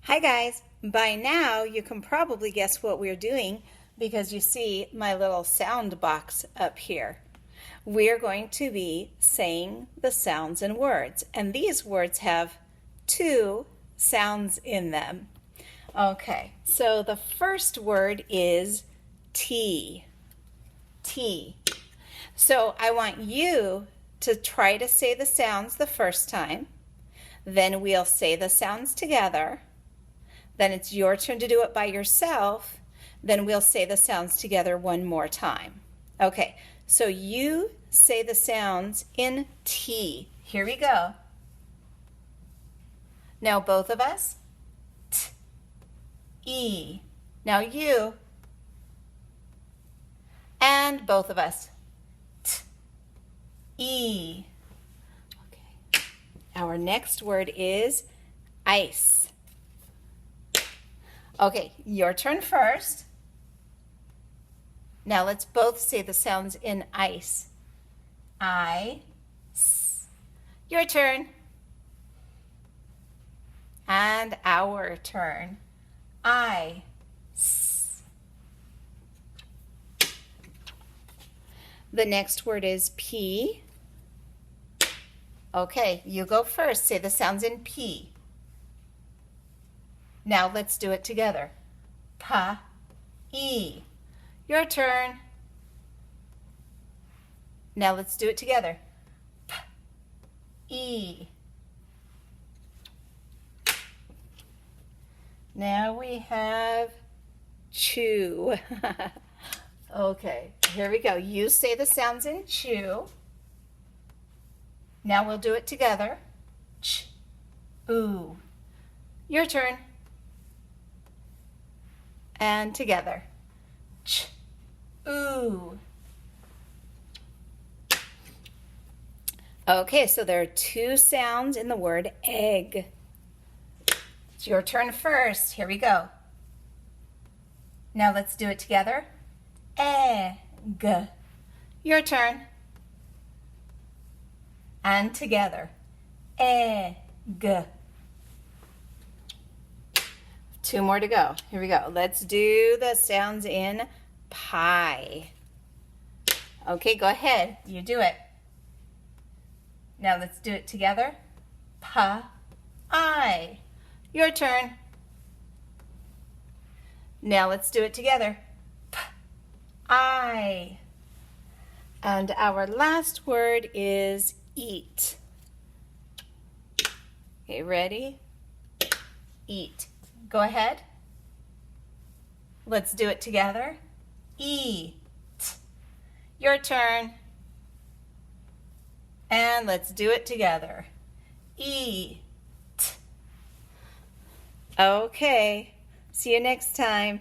Hi guys, by now you can probably guess what we're doing because you see my little sound box up here. We're going to be saying the sounds and words, and these words have two sounds in them. Okay, so the first word is T. T. So I want you to try to say the sounds the first time. Then we'll say the sounds together. Then it's your turn to do it by yourself. Then we'll say the sounds together one more time. Okay, so you say the sounds in T. Here we go. Now both of us. T, E. Now you. And both of us. T, E. Okay. Our next word is ice. Okay, your turn first. Now let's both say the sounds in ice. I, S. Your turn. And our turn. I, S. The next word is P. Okay, you go first. Say the sounds in P. Now let's do it together. Pa, E. Your turn. Now let's do it together. P, E. Now we have chew. Okay, here we go. You say the sounds in chew. Now we'll do it together. Ch, oo. Your turn. And together. Ch, oo. Okay, so there are two sounds in the word egg. It's your turn first. Here we go. Now let's do it together. Egg. Your turn. And together. Egg. Two more to go. Here we go. Let's do the sounds in pie. Okay, go ahead. You do it. Now let's do it together. Pa, I. Your turn. Now let's do it together. P, I. And our last word is eat. Okay, ready? Eat. Go ahead. Let's do it together. Eat. Your turn. And let's do it together. Eat. Okay. See you next time.